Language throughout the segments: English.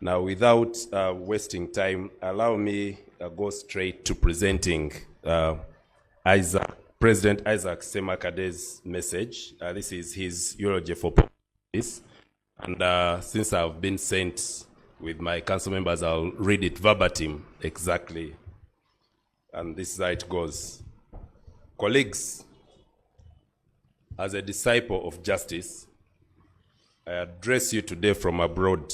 Now, without wasting time, allow me go straight to presenting President Isaac Ssemakadde's message. This is his eulogy for Pope Francis. And since I've been sent with my council members, I'll read it verbatim exactly. And this is how it goes. Colleagues, as a disciple of justice, I address you today from abroad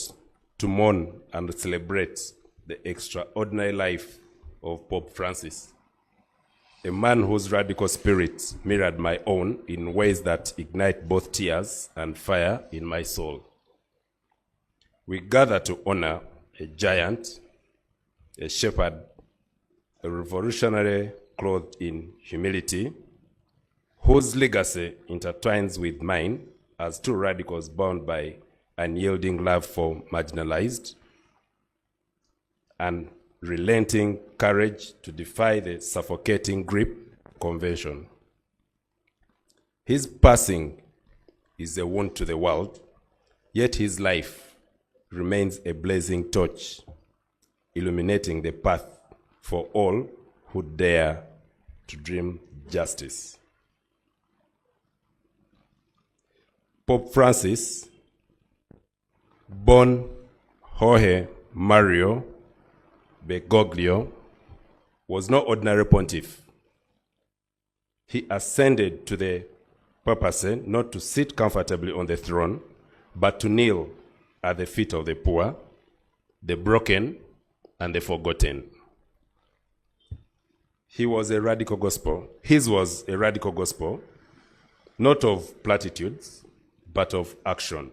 to mourn and celebrate the extraordinary life of Pope Francis, a man whose radical spirit mirrored my own in ways that ignite both tears and fire in my soul. We gather to honor a giant, a shepherd, a revolutionary clothed in humility, whose legacy intertwines with mine as two radicals bound by unyielding love for marginalized and relenting courage to defy the suffocating grip of convention. His passing is a wound to the world, yet his life remains a blazing torch, illuminating the path for all who dare to dream justice. Pope Francis, born Jorge Mario Bergoglio, was no ordinary pontiff. He ascended to the papacy not to sit comfortably on the throne, but to kneel at the feet of the poor, the broken, and the forgotten. His was a radical gospel, not of platitudes, but of action.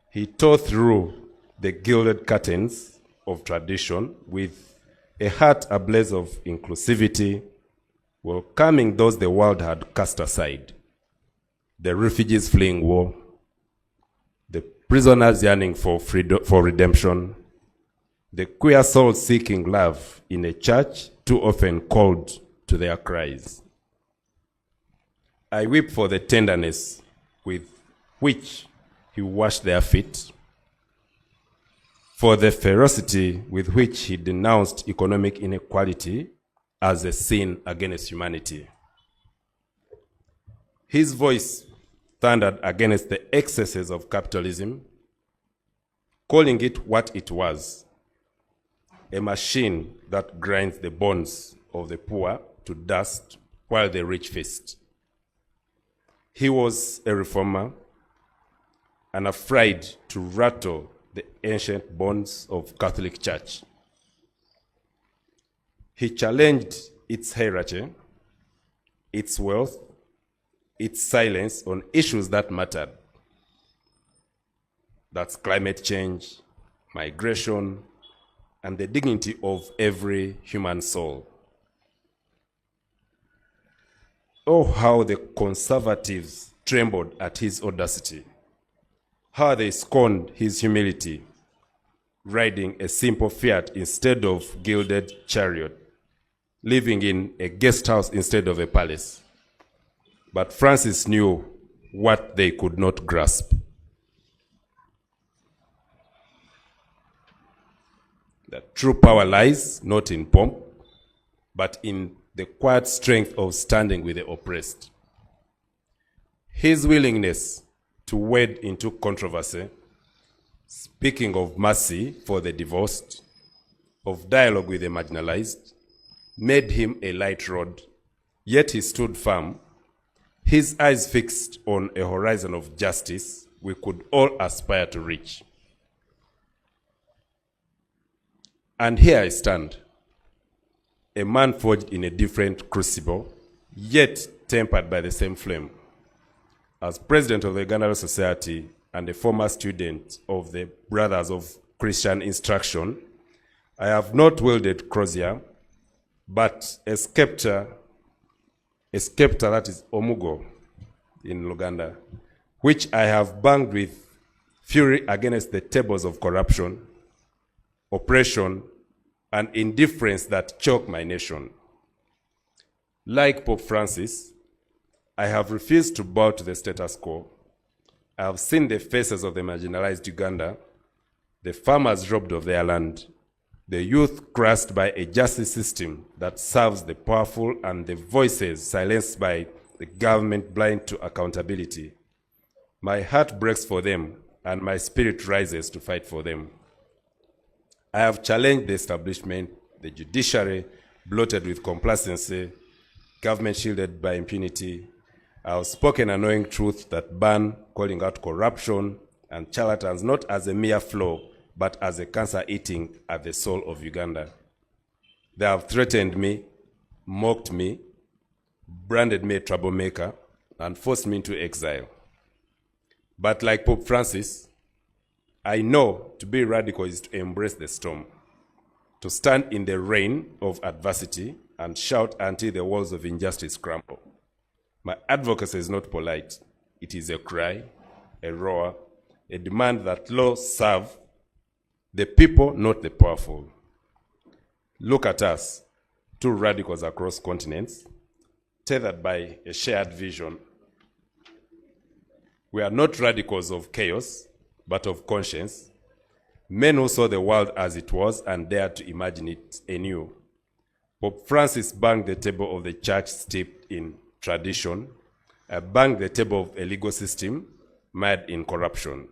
He tore through the gilded curtains of tradition with a heart ablaze of inclusivity, welcoming those the world had cast aside, the refugees fleeing war, the prisoners yearning for freedom, for redemption, the queer souls seeking love in a church too often called to their cries. I weep for the tenderness with which he washed their feet, for the ferocity with which he denounced economic inequality as a sin against humanity. His voice thundered against the excesses of capitalism, calling it what it was, a machine that grinds the bones of the poor to dust while the rich feast. He was a reformer, unafraid to rattle the ancient bonds of Catholic Church. He challenged its hierarchy, its wealth, its silence on issues that mattered. That's climate change, migration, and the dignity of every human soul. Oh, how the conservatives trembled at his audacity, how they scorned his humility, riding a simple Fiat instead of gilded chariot, living in a guest house instead of a palace. But Francis knew what they could not grasp. That true power lies not in pomp, but in the quiet strength of standing with the oppressed. His willingness to wade into controversy, speaking of mercy for the divorced, of dialogue with the marginalized, made him a light rod, yet he stood firm, his eyes fixed on a horizon of justice we could all aspire to reach. And here I stand, a man forged in a different crucible, yet tempered by the same flame. As president of the Uganda Law Society and a former student of the Brothers of Christian Instruction, I have not wielded crozier, but a scepter that is omugo in Uganda, which I have banged with fury against the tables of corruption, oppression, and indifference that choke my nation. Like Pope Francis, I have refused to bow to the status quo. I have seen the faces of the marginalized Uganda, the farmers robbed of their land, the youth crushed by a justice system that serves the powerful, and the voices silenced by the government blind to accountability. My heart breaks for them, and my spirit rises to fight for them. I have challenged the establishment, the judiciary, bloated with complacency, government shielded by impunity. I have spoken a knowing truth that ban, calling out corruption and charlatans not as a mere flaw, but as a cancer eating at the soul of Uganda. They have threatened me, mocked me, branded me a troublemaker, and forced me into exile. But like Pope Francis, I know to be radical is to embrace the storm, to stand in the rain of adversity and shout until the walls of injustice crumble. My advocacy is not polite. It is a cry, a roar, a demand that law serve the people, not the powerful. Look at us, two radicals across continents, tethered by a shared vision. We are not radicals of chaos, but of conscience, men who saw the world as it was and dared to imagine it anew. Pope Francis banged the table of the church steeped in tradition. I banged the table of a legal system mired in corruption.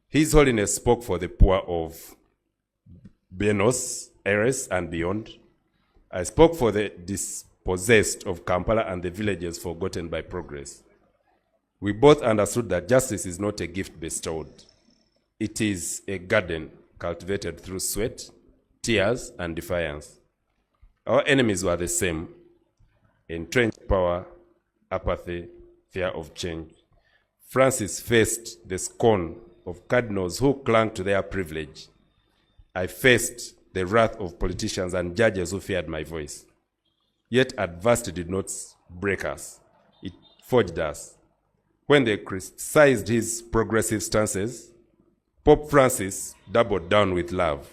His Holiness spoke for the poor of Buenos Aires and beyond. I spoke for the dispossessed of Kampala and the villages forgotten by progress. We both understood that justice is not a gift bestowed. It is a garden cultivated through sweat, tears, and defiance. Our enemies were the same: entrenched power, apathy, fear of change. Francis faced the scorn of cardinals who clung to their privilege. I faced the wrath of politicians and judges who feared my voice. Yet adversity did not break us. It forged us. When they criticized his progressive stances, Pope Francis doubled down with love.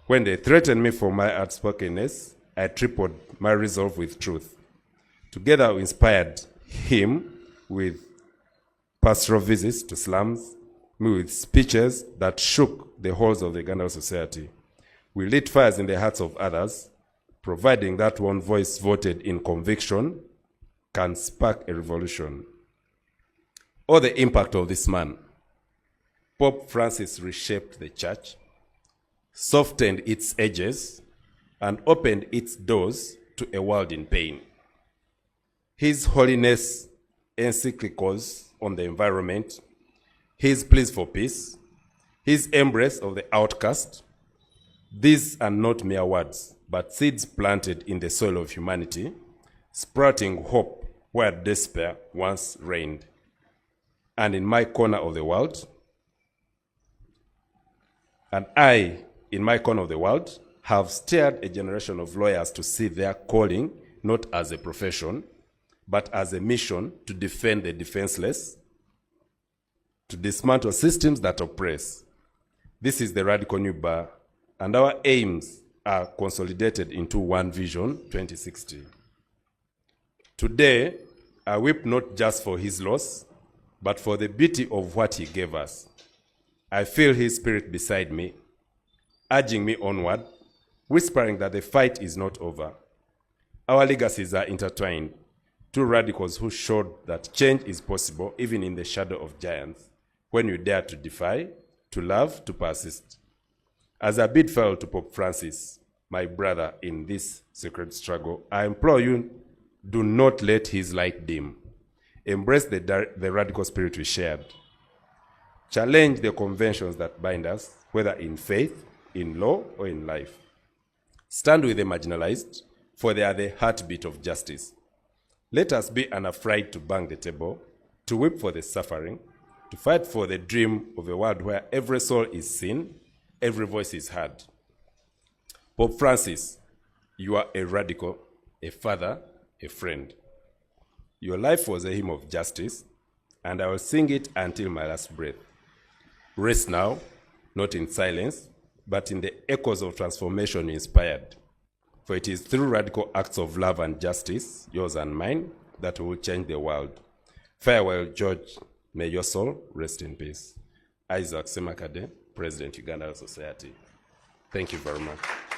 When they threatened me for my outspokenness, I tripled my resolve with truth. Together we inspired him with pastoral visits to slums, me with speeches that shook the halls of the Uganda Law Society. We lit fires in the hearts of others, providing that one voice voted in conviction can spark a revolution. Oh, the impact of this man. Pope Francis reshaped the church, softened its edges, and opened its doors to a world in pain. His Holiness encyclicals on the environment, his pleas for peace, his embrace of the outcast, these are not mere words, but seeds planted in the soil of humanity, sprouting hope where despair once reigned. And in my corner of the world, and I, in my corner of the world, have steered a generation of lawyers to see their calling not as a profession, but as a mission to defend the defenseless, to dismantle systems that oppress. This is the radical new bar, and our aims are consolidated into one vision, 2060. Today, I weep not just for his loss, but for the beauty of what he gave us. I feel his spirit beside me, urging me onward, whispering that the fight is not over. Our legacies are intertwined, two radicals who showed that change is possible even in the shadow of giants, when you dare to defy, to love, to persist. As I bid farewell to Pope Francis, my brother in this sacred struggle, I implore you, do not let his light dim. Embrace the radical spirit we shared. Challenge the conventions that bind us, whether in faith, in law, or in life. Stand with the marginalized, for they are the heartbeat of justice. Let us be unafraid to bang the table, to weep for the suffering, to fight for the dream of a world where every soul is seen, every voice is heard. Pope Francis, you are a radical, a father, a friend. Your life was a hymn of justice, and I will sing it until my last breath. Rest now, not in silence, but in the echoes of transformation you inspired. For it is through radical acts of love and justice, yours and mine, that we will change the world. Farewell, George. May your soul rest in peace. Isaac Ssemakadde, President, Uganda Law Society. Thank you very much.